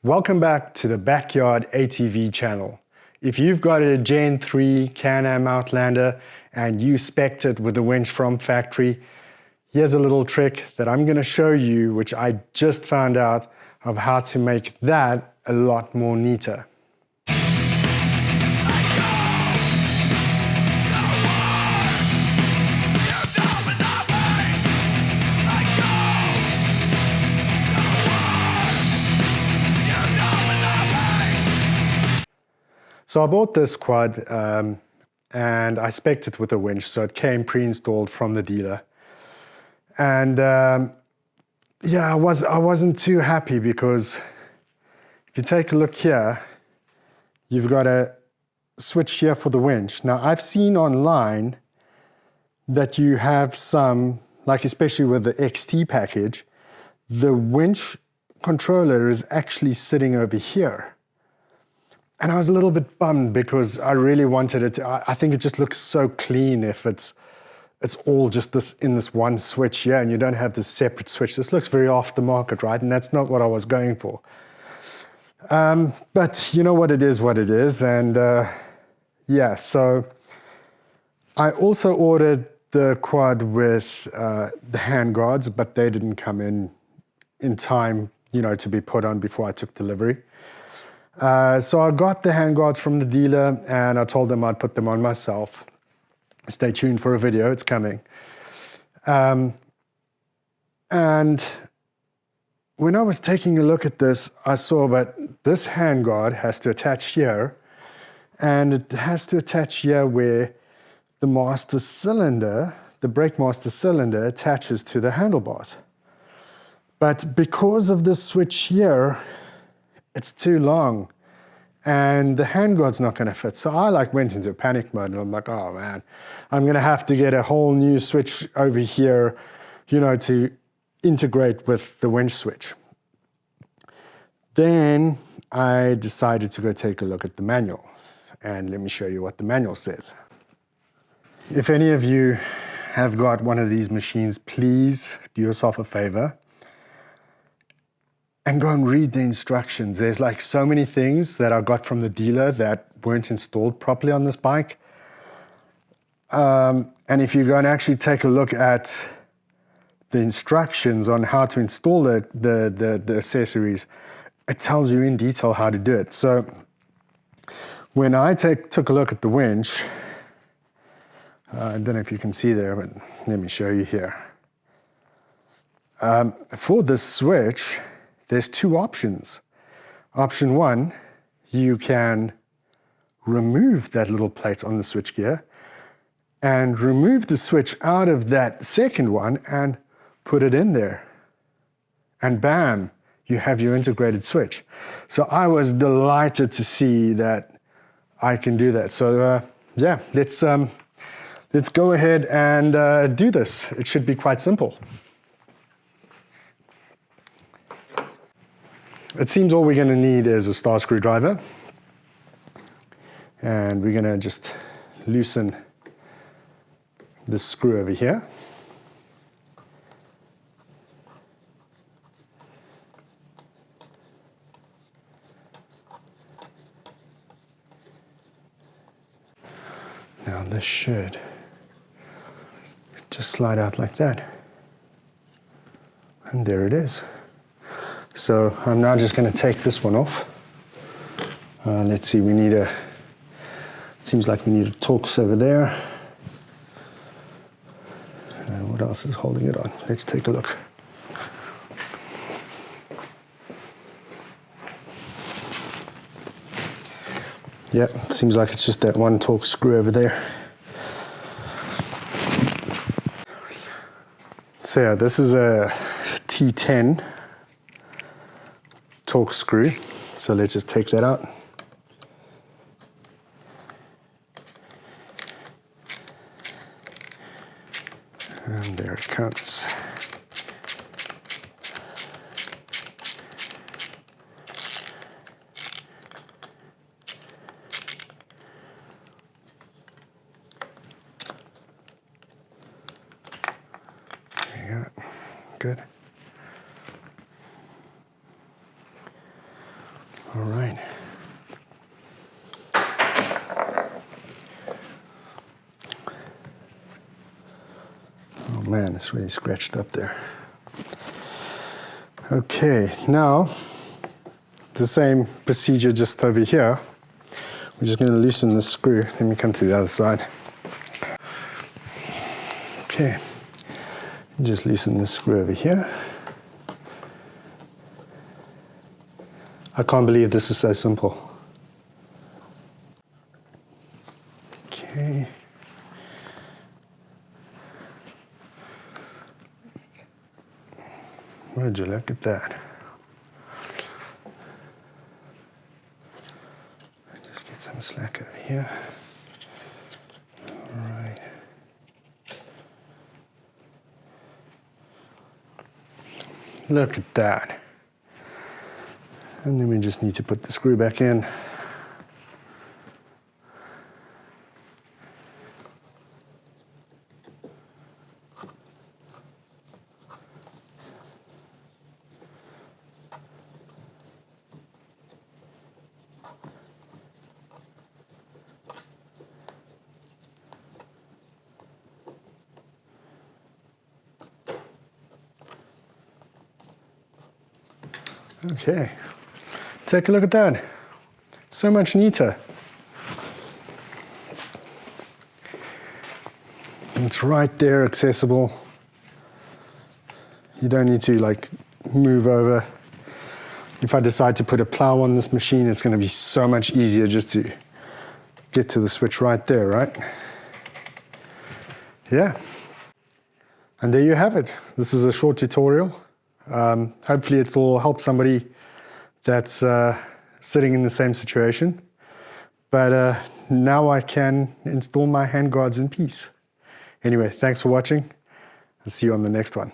Welcome back to the Backyard ATV channel. If you've got a Gen 3 Can-Am Outlander and you spec'd it with the winch from factory, here's a little trick that I'm going to show you, which I just found out, of how to make that a lot more neater. So I bought this quad and I spec'd it with a winch, so it came pre-installed from the dealer. And yeah, I wasn't too happy because if you take a look here, you've got a switch here for the winch. Now I've seen online that you have some, like especially with the XT package, the winch controller is actually sitting over here. And I was a little bit bummed because I really wanted it to, I think it just looks so clean if it's all just this in this one switch here and you don't have this separate switch. This looks very aftermarket, right? And that's not what I was going for. But you know what it is. And yeah, so I also ordered the quad with the hand guards, but they didn't come in time, you know, to be put on before I took delivery. So I got the hand guards from the dealer and I told them I'd put them on myself. Stay tuned for a video, it's coming. And when I was taking a look at this, I saw that this hand guard has to attach here, and it has to attach here where the master cylinder, the brake master cylinder, attaches to the handlebars. But because of this switch here, it's too long and the handguard's not going to fit. So I went into panic mode and I'm like, oh man, I'm going to have to get a whole new switch over here, you know, to integrate with the winch switch. Then I decided to go take a look at the manual, and let me show you what the manual says. If any of you have got one of these machines, please do yourself a favor and go and read the instructions. There's like so many things that I got from the dealer that weren't installed properly on this bike. And if you go and actually take a look at the instructions on how to install the accessories, it tells you in detail how to do it. So when I took a look at the winch, I don't know if you can see there, but let me show you here. For this switch, there's two options. Option one, you can remove that little plate on the switchgear and remove the switch out of that second one and put it in there. And bam, you have your integrated switch. So I was delighted to see that I can do that. So yeah, let's go ahead and do this. It should be quite simple. It seems all we're going to need is a star screwdriver, and we're going to just loosen this screw over here. Now this should just slide out like that, and there it is. So I'm now just going to take this one off. Let's see, it seems like we need a Torx over there. What else is holding it on? Let's take a look. Yeah, it seems like it's just that one Torx screw over there. So yeah, this is a T10 Torx screw. So let's just take that out. And there it comes. There you go. Good. All right. Oh man, it's really scratched up there. Okay, now the same procedure just over here. We're just going to loosen this screw. Let me come to the other side. Okay, just loosen this screw over here. I can't believe this is so simple. Okay. Would you look at that? Just get some slack over here. All right. Look at that. And then we just need to put the screw back in. Okay, take a look at that. So much neater. It's right there, accessible. You don't need to like move over. If I decide to put a plow on this machine, it's going to be so much easier just to get to the switch right there, right? Yeah. And there you have it. This is a short tutorial. Hopefully it will help somebody that's sitting in the same situation. But now I can install my handguards in peace. Anyway, thanks for watching. I'll see you on the next one.